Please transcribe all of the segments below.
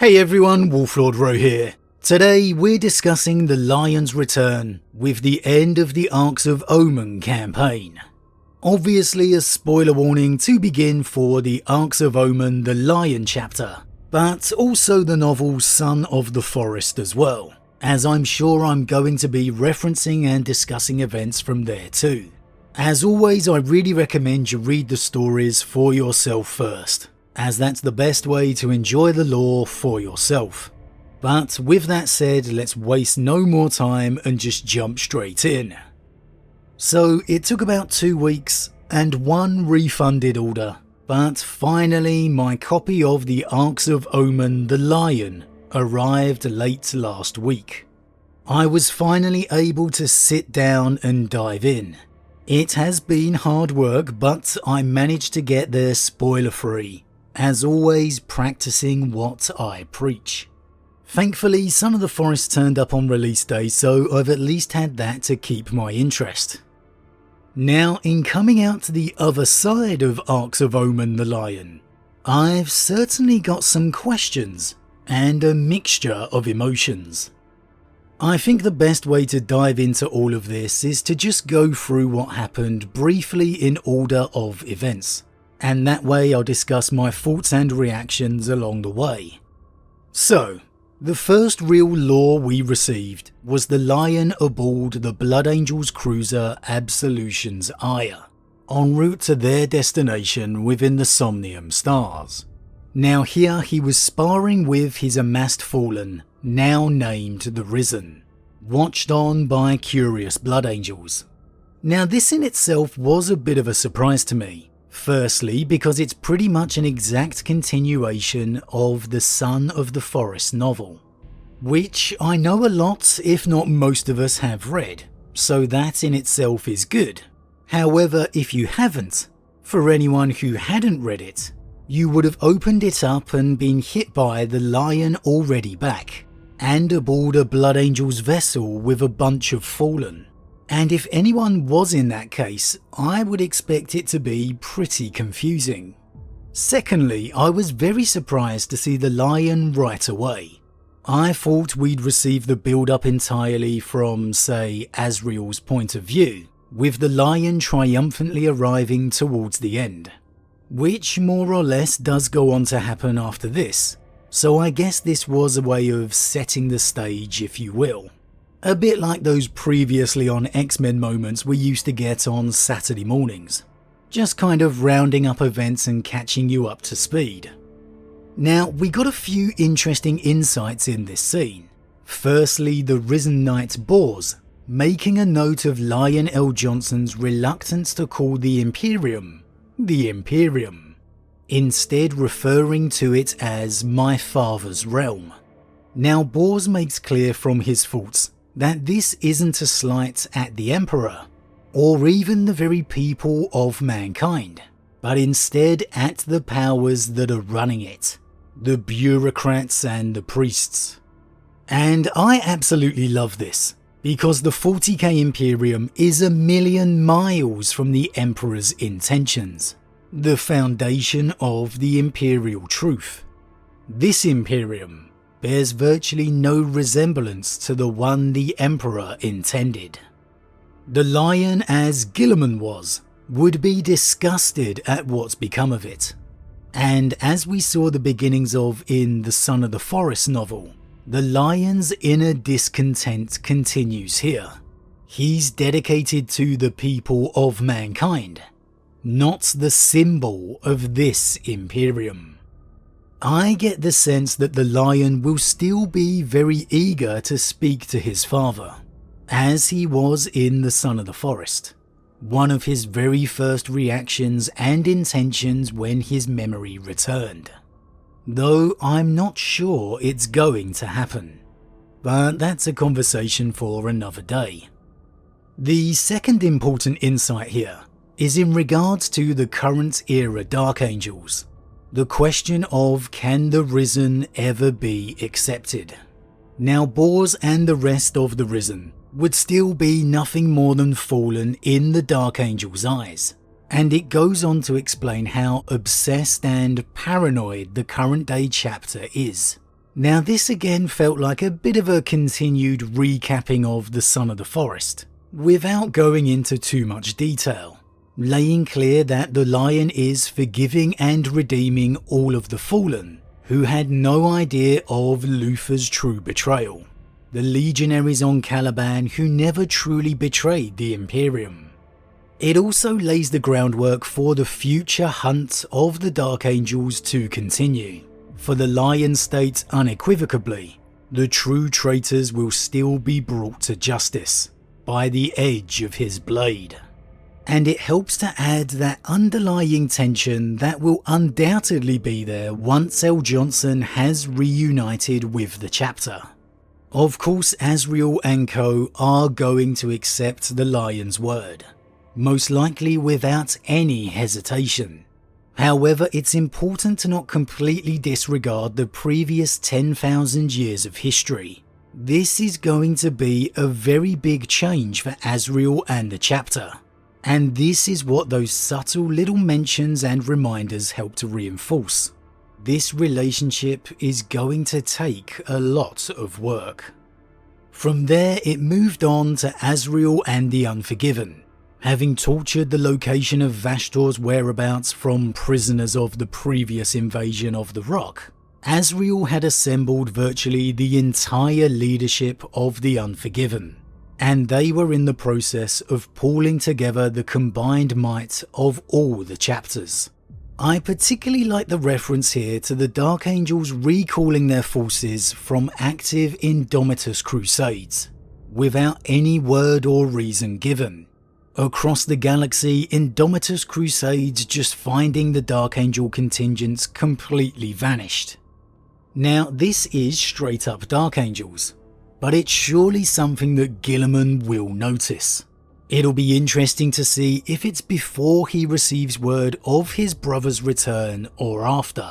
Hey everyone, Wolf Lord Rho here. Today we're discussing the Lion's return with the end of the Arks of Omen campaign. Obviously a spoiler warning to begin for the Arks of Omen the Lion chapter, but also the novel Son of the Forest as well, as I'm sure I'm going to be referencing and discussing events from there too. As always, I really recommend you read the stories for yourself first, as that's the best way to enjoy the lore for yourself. But with that said, let's waste no more time and just jump straight in. So it took about 2 weeks and 1 refunded order, but finally my copy of the Arks of Omen the Lion arrived late last week. I was finally able to sit down and dive in. It has been hard work, but I managed to get there spoiler free, as always practicing what I preach. Thankfully, Son of the Forest turned up on release day, so I've at least had that to keep my interest. Now, in coming out to the other side of Arks of Omen the Lion, I've certainly got some questions and a mixture of emotions. I think the best way to dive into all of this is to just go through what happened briefly in order of events, and that way I'll discuss my thoughts and reactions along the way. So, the first real lore we received was the Lion aboard the Blood Angels cruiser Absolution's Ire, en route to their destination within the Somnium Stars. Now here he was sparring with his amassed fallen, now named the Risen, watched on by curious Blood Angels. Now this in itself was a bit of a surprise to me. Firstly, because it's pretty much an exact continuation of the Son of the Forest novel, which I know a lot, if not most of us have read, so that in itself is good. However, if you haven't, for anyone who hadn't read it, you would have opened it up and been hit by the Lion already back, and aboard a Blood Angel's vessel with a bunch of fallen. And if anyone was in that case, I would expect it to be pretty confusing. Secondly, I was very surprised to see the Lion right away. I thought we'd receive the build-up entirely from, say, Azrael's point of view, with the Lion triumphantly arriving towards the end, which more or less does go on to happen after this, so I guess this was a way of setting the stage, if you will. A bit like those previously on X-Men moments we used to get on Saturday mornings. Just kind of rounding up events and catching you up to speed. Now, we got a few interesting insights in this scene. Firstly, the Risen Knight Bors, making a note of Lion L. Johnson's reluctance to call the Imperium, instead referring to it as my father's realm. Now, Bors makes clear from his thoughts that this isn't a slight at the Emperor, or even the very people of mankind, but instead at the powers that are running it, the bureaucrats and the priests. And I absolutely love this, because the 40k Imperium is a million miles from the Emperor's intentions, the foundation of the Imperial truth. This Imperium bears virtually no resemblance to the one the Emperor intended. The Lion, as Guilliman was, would be disgusted at what's become of it. And as we saw the beginnings of in the Son of the Forest novel, the Lion's inner discontent continues here. He's dedicated to the people of mankind, not the symbol of this Imperium. I get the sense that the Lion will still be very eager to speak to his father, as he was in the Son of the Forest, one of his very first reactions and intentions when his memory returned. Though I'm not sure it's going to happen, but that's a conversation for another day. The second important insight here is in regards to the current era Dark Angels. The question of can the Risen ever be accepted? Now Bors and the rest of the Risen would still be nothing more than fallen in the Dark Angel's eyes, and it goes on to explain how obsessed and paranoid the current day chapter is. Now this again felt like a bit of a continued recapping of the Son of the Forest, without going into too much detail, laying clear that the Lion is forgiving and redeeming all of the fallen, who had no idea of Luther's true betrayal, the legionaries on Caliban who never truly betrayed the Imperium. It also lays the groundwork for the future hunt of the Dark Angels to continue, for the Lion states unequivocally, the true traitors will still be brought to justice by the edge of his blade. And it helps to add that underlying tension that will undoubtedly be there once L. Johnson has reunited with the chapter. Of course, Azrael and co are going to accept the Lion's word, most likely without any hesitation. However, it's important to not completely disregard the previous 10,000 years of history. This is going to be a very big change for Azrael and the chapter, and this is what those subtle little mentions and reminders help to reinforce. This relationship is going to take a lot of work. From there, it moved on to Azrael and the Unforgiven. Having tortured the location of Vashtor's whereabouts from prisoners of the previous invasion of the Rock, Azrael had assembled virtually the entire leadership of the Unforgiven, and they were in the process of pulling together the combined might of all the chapters. I particularly like the reference here to the Dark Angels recalling their forces from active Indomitus crusades, without any word or reason given. Across the galaxy, Indomitus crusades just finding the Dark Angel contingents completely vanished. Now this is straight up Dark Angels, but it's surely something that Guilliman will notice. It'll be interesting to see if it's before he receives word of his brother's return or after.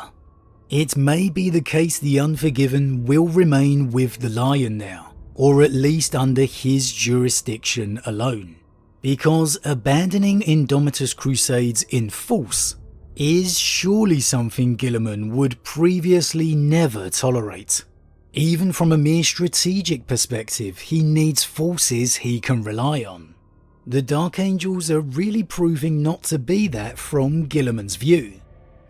It may be the case the Unforgiven will remain with the Lion now, or at least under his jurisdiction alone, because abandoning Indomitus crusades in force is surely something Guilliman would previously never tolerate. Even from a mere strategic perspective, he needs forces he can rely on. The Dark Angels are really proving not to be that from Guilliman's view.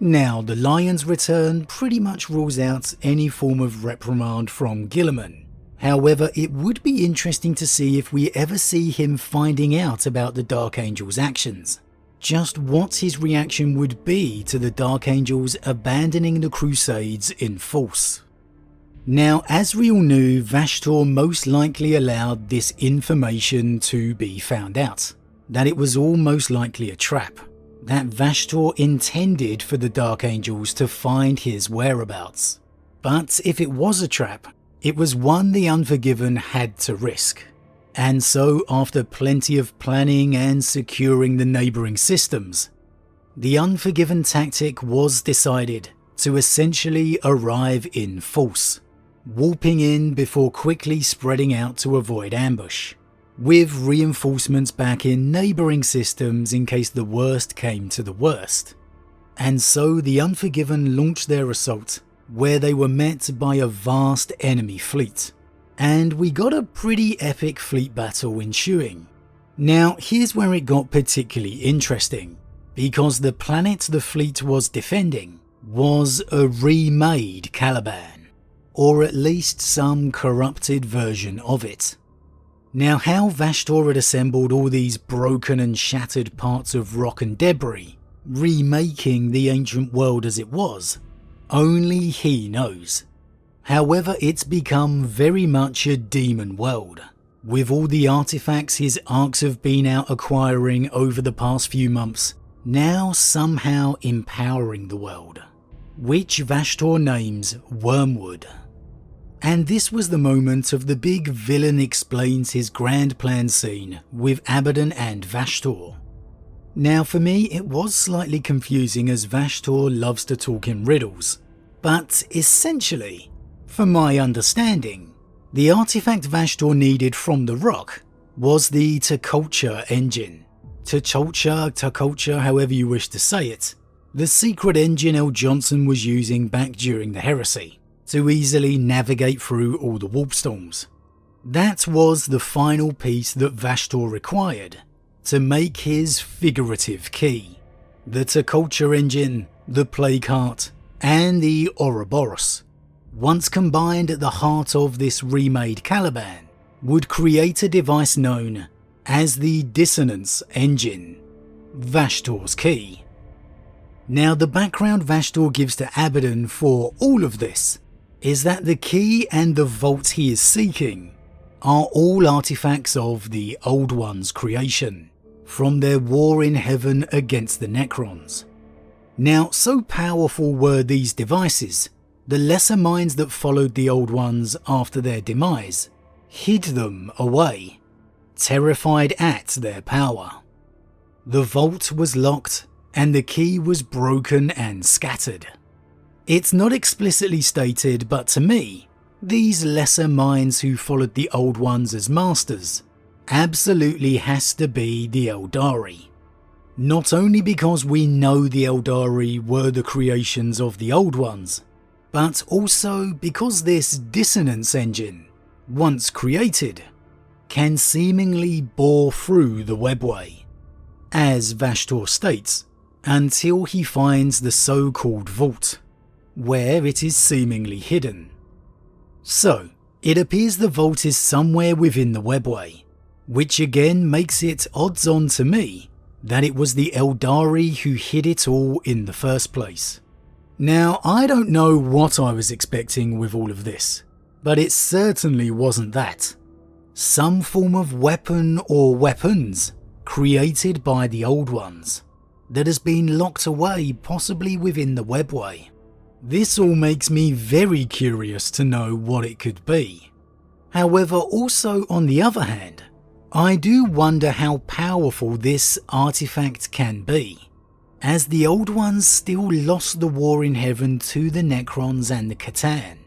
Now, the Lion's return pretty much rules out any form of reprimand from Guilliman. However, it would be interesting to see if we ever see him finding out about the Dark Angels' actions. Just what his reaction would be to the Dark Angels abandoning the Crusades in force. Now, Azrael knew Vashtor most likely allowed this information to be found out, that it was all most likely a trap, that Vashtor intended for the Dark Angels to find his whereabouts. But if it was a trap, it was one the Unforgiven had to risk. And so, after plenty of planning and securing the neighbouring systems, the Unforgiven tactic was decided to essentially arrive in force, warping in before quickly spreading out to avoid ambush, with reinforcements back in neighbouring systems in case the worst came to the worst. And so the Unforgiven launched their assault, where they were met by a vast enemy fleet, and we got a pretty epic fleet battle ensuing. Now here's where it got particularly interesting, because the planet the fleet was defending was a remade Caliban, or at least some corrupted version of it. Now how Vashtor had assembled all these broken and shattered parts of rock and debris, remaking the ancient world as it was, only he knows. However, it's become very much a demon world, with all the artifacts his Arks have been out acquiring over the past few months, now somehow empowering the world, which Vashtor names Wormwood. And this was the moment of the big villain explains his grand plan scene with Abaddon and Vashtor. Now for me it was slightly confusing as Vashtor loves to talk in riddles, but essentially, from my understanding, the artifact Vashtor needed from the rock was the T'Kulcha engine. T'Kulcha, however you wish to say it, the secret engine L. Johnson was using back during the heresy, to easily navigate through all the warp storms. That was the final piece that Vashtor required to make his figurative key. The Tuculture engine, the Plague Heart, and the Ouroboros, once combined at the heart of this remade Caliban, would create a device known as the Dissonance Engine, Vashtor's key. Now, the background Vashtor gives to Abaddon for all of this is that the key and the vault he is seeking are all artifacts of the Old One's creation, from their war in heaven against the Necrons. Now, so powerful were these devices, the lesser minds that followed the Old Ones after their demise hid them away, terrified at their power. The vault was locked and the key was broken and scattered. It's not explicitly stated, but to me, these lesser minds who followed the Old Ones as masters absolutely has to be the Eldari. Not only because we know the Eldari were the creations of the Old Ones, but also because this dissonance engine, once created, can seemingly bore through the webway, as Vashtor states, until he finds the so-called vault, where it is seemingly hidden. So, it appears the vault is somewhere within the webway, which again makes it odds-on to me that it was the Eldari who hid it all in the first place. Now, I don't know what I was expecting with all of this, but it certainly wasn't that. Some form of weapon or weapons created by the Old Ones that has been locked away possibly within the webway. This all makes me very curious to know what it could be. However, also on the other hand, I do wonder how powerful this artifact can be, as the Old Ones still lost the war in heaven to the Necrons and the Catan.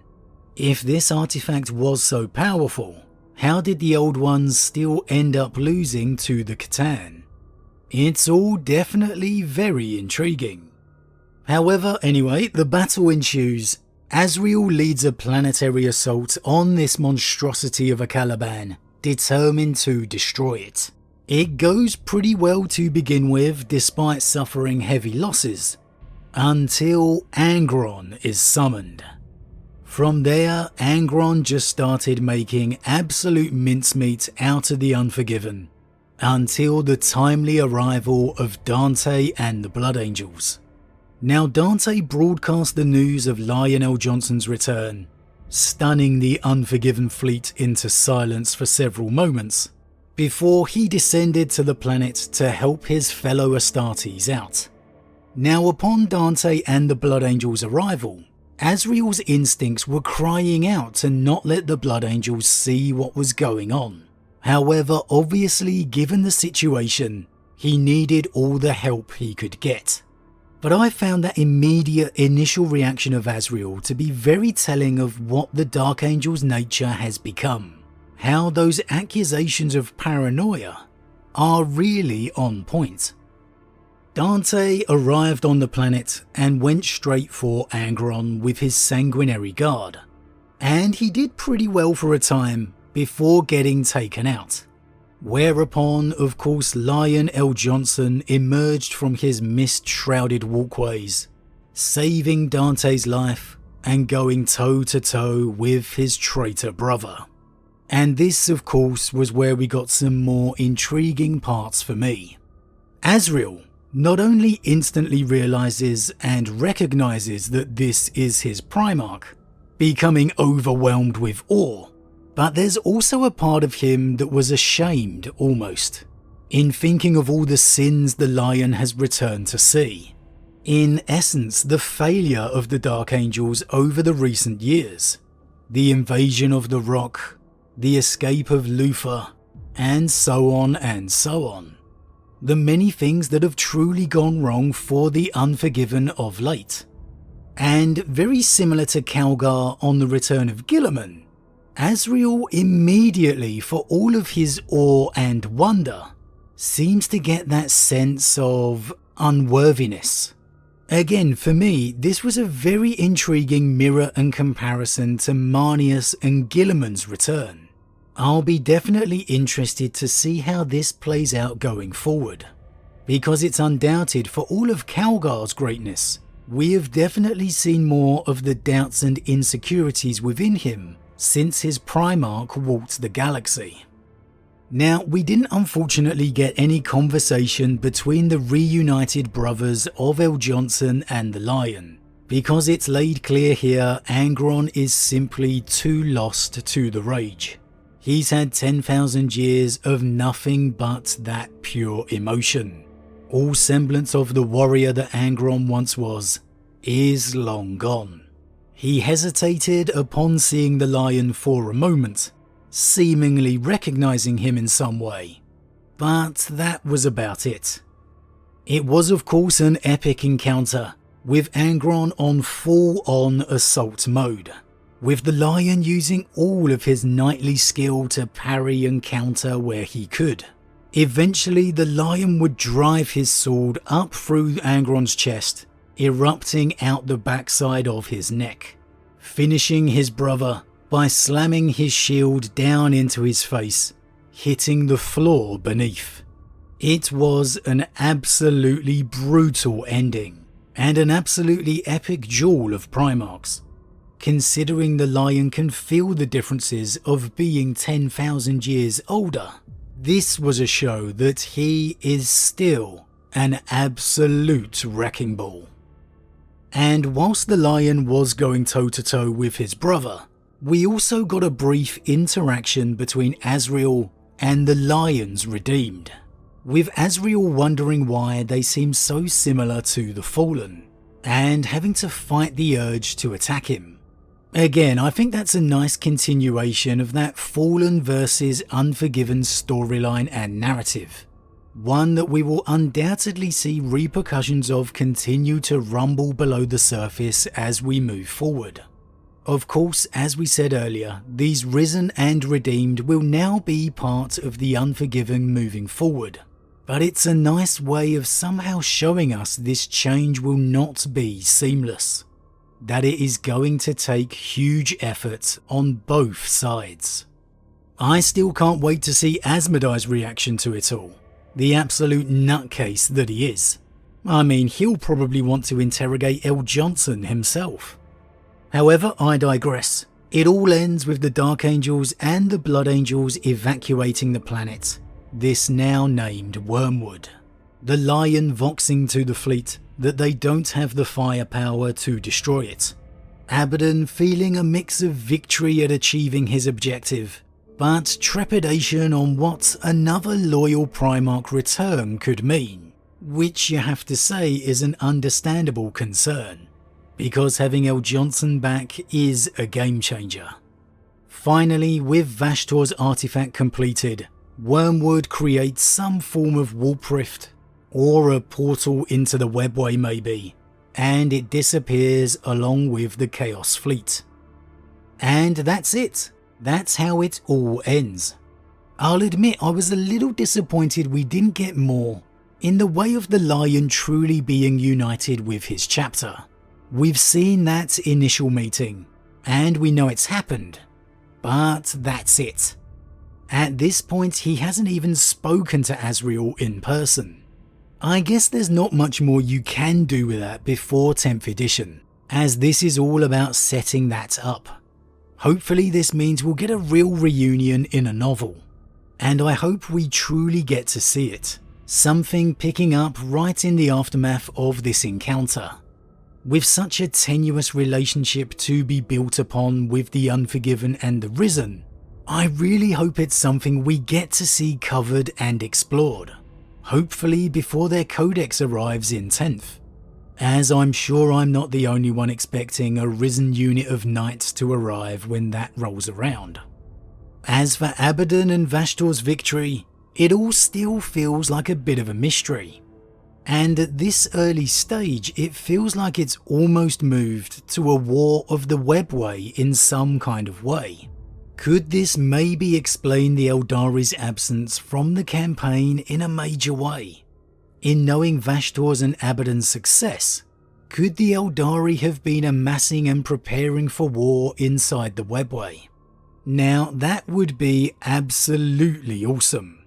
If this artifact was so powerful, how did the Old Ones still end up losing to the Catan? It's all definitely very intriguing. However, anyway, the battle ensues. Azrael leads a planetary assault on this monstrosity of a Caliban, determined to destroy it. It goes pretty well to begin with, despite suffering heavy losses, until Angron is summoned. From there, Angron just started making absolute mincemeat out of the Unforgiven, until the timely arrival of Dante and the Blood Angels. Now, Dante broadcast the news of Lionel Johnson's return, stunning the Unforgiven fleet into silence for several moments, before he descended to the planet to help his fellow Astartes out. Now, upon Dante and the Blood Angels' arrival, Azrael's instincts were crying out to not let the Blood Angels see what was going on. However, obviously, given the situation, he needed all the help he could get. But I found that immediate initial reaction of Azrael to be very telling of what the Dark Angel's nature has become. How those accusations of paranoia are really on point. Dante arrived on the planet and went straight for Angron with his sanguinary guard, and he did pretty well for a time before getting taken out. Whereupon, of course, Lionel Johnson emerged from his mist-shrouded walkways, saving Dante's life and going toe-to-toe with his traitor brother. And this, of course, was where we got some more intriguing parts for me. Azrael not only instantly realizes and recognizes that this is his Primarch, becoming overwhelmed with awe, but there's also a part of him that was ashamed almost, in thinking of all the sins the Lion has returned to see. In essence, the failure of the Dark Angels over the recent years, the invasion of the Rock, the escape of Luthor, and so on and so on. The many things that have truly gone wrong for the Unforgiven of late. And very similar to Calgar on the return of Guilliman, Azrael immediately, for all of his awe and wonder, seems to get that sense of unworthiness. Again, for me, this was a very intriguing mirror and comparison to Marneus and Guilliman's return. I'll be definitely interested to see how this plays out going forward, because it's undoubted for all of Calgar's greatness, we have definitely seen more of the doubts and insecurities within him since his Primarch walked the galaxy. Now, we didn't unfortunately get any conversation between the reunited brothers of El'Jonson and the Lion, because it's laid clear here Angron is simply too lost to the rage. He's had 10,000 years of nothing but that pure emotion. All semblance of the warrior that Angron once was is long gone. He hesitated upon seeing the Lion for a moment, seemingly recognizing him in some way, but that was about it. It was of course an epic encounter, with Angron on full-on assault mode, with the Lion using all of his knightly skill to parry and counter where he could. Eventually the Lion would drive his sword up through Angron's chest, erupting out the backside of his neck, finishing his brother by slamming his shield down into his face, hitting the floor beneath. It was an absolutely brutal ending, and an absolutely epic duel of Primarchs. Considering the Lion can feel the differences of being 10,000 years older, this was a show that he is still an absolute wrecking ball. And whilst the Lion was going toe-to-toe with his brother, we also got a brief interaction between Azrael and the Lion's Redeemed, with Azrael wondering why they seem so similar to the Fallen, and having to fight the urge to attack him. Again, I think that's a nice continuation of that Fallen versus Unforgiven storyline and narrative, one that we will undoubtedly see repercussions of continue to rumble below the surface as we move forward. Of course, as we said earlier, these Risen and Redeemed will now be part of the Unforgiven moving forward, but it's a nice way of somehow showing us this change will not be seamless, that it is going to take huge effort on both sides. I still can't wait to see Asmodee's reaction to it all, the absolute nutcase that he is. I mean, he'll probably want to interrogate El'Jonson himself. However, I digress. It all ends with the Dark Angels and the Blood Angels evacuating the planet, this now named Wormwood. The Lion voxing to the fleet that they don't have the firepower to destroy it. Abaddon feeling a mix of victory at achieving his objective, but trepidation on what another loyal Primarch return could mean, which you have to say is an understandable concern, because having El'Jonson back is a game changer. Finally, with Vashtor's artifact completed, Wormwood creates some form of warp rift, or a portal into the webway maybe, and it disappears along with the Chaos Fleet. And that's it. That's how it all ends. I'll admit I was a little disappointed we didn't get more in the way of the Lion truly being united with his chapter. We've seen that initial meeting, and we know it's happened, but that's it. At this point he hasn't even spoken to Azrael in person. I guess there's not much more you can do with that before 10th edition, as this is all about setting that up. Hopefully this means we'll get a real reunion in a novel, and I hope we truly get to see it, something picking up right in the aftermath of this encounter. With such a tenuous relationship to be built upon with the Unforgiven and the Risen, I really hope it's something we get to see covered and explored, hopefully before their codex arrives in 10th, as I'm sure I'm not the only one expecting a Risen unit of knights to arrive when that rolls around. As for Abaddon and Vashtor's victory, it all still feels like a bit of a mystery. And at this early stage, it feels like it's almost moved to a war of the webway in some kind of way. Could this maybe explain the Eldari's absence from the campaign in a major way? In knowing Vashtor's and Abaddon's success, Could the Eldari have been amassing and preparing for war inside the webway? Now that would be absolutely awesome.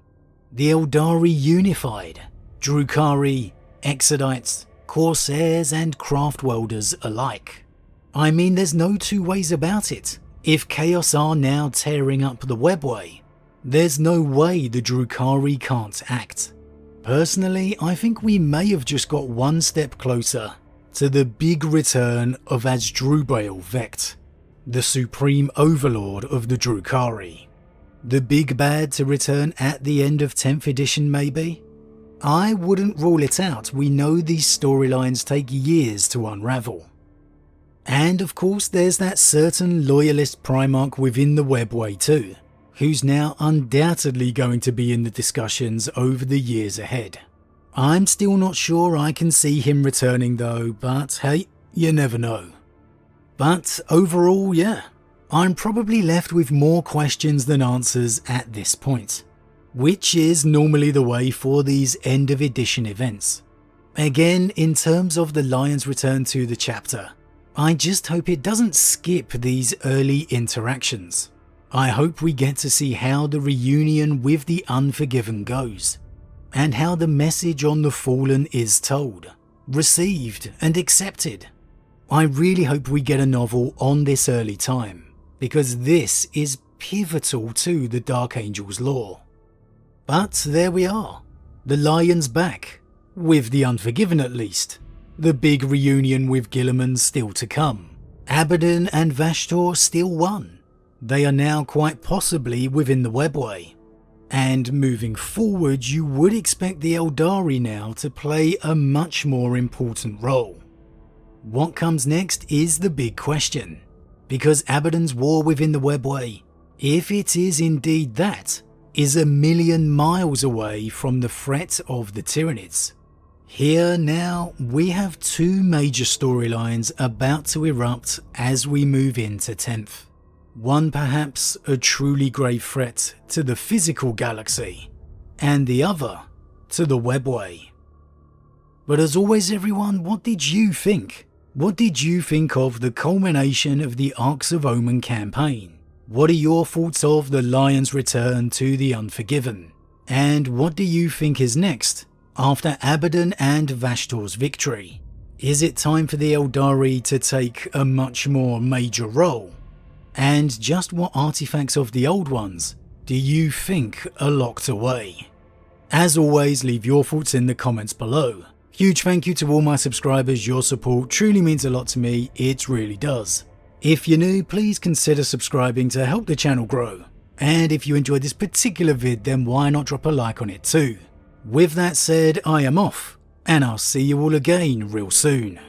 The Eldari unified, Drukhari, Exodites, Corsairs and Craft Welders alike. I mean, there's no two ways about it. If Chaos are now tearing up the webway, there's no way the Drukhari can't act. Personally, I think we may have just got one step closer to the big return of Asdrubael Vect, the supreme overlord of the Drukhari. The big bad to return at the end of 10th edition maybe? I wouldn't rule it out. We know these storylines take years to unravel. And of course there's that certain loyalist Primarch within the webway too, who's now undoubtedly going to be in the discussions over the years ahead. I'm still not sure I can see him returning though, but hey, you never know. But overall, yeah, I'm probably left with more questions than answers at this point, which is normally the way for these end of edition events. Again, in terms of the Lion's return to the chapter, I just hope it doesn't skip these early interactions. I hope we get to see how the reunion with the Unforgiven goes, and how the message on the Fallen is told, received and accepted. I really hope we get a novel on this early time, because this is pivotal to the Dark Angel's lore. But there we are, the Lion's back, with the Unforgiven at least. The big reunion with Guilliman still to come. Abaddon and Vashtor still won. They are now quite possibly within the webway. And moving forward, you would expect the Eldari now to play a much more important role. What comes next is the big question, because Abaddon's war within the webway, if it is indeed that, is a million miles away from the threat of the Tyranids. Here now, we have two major storylines about to erupt as we move into 10th. One perhaps a truly grave threat to the physical galaxy, and the other to the webway. But as always everyone, what did you think? What did you think of the culmination of the Arks of Omen campaign? What are your thoughts of the Lion's return to the Unforgiven? And what do you think is next after Abaddon and Vashtor's victory? Is it time for the Eldari to take a much more major role? And just what artifacts of the old ones do you think are locked away? As always, leave your thoughts in the comments below. Huge thank you to all my subscribers, your support truly means a lot to me, it really does. If you're new, please consider subscribing to help the channel grow. And if you enjoyed this particular vid, then why not drop a like on it too. With that said, I am off, and I'll see you all again real soon.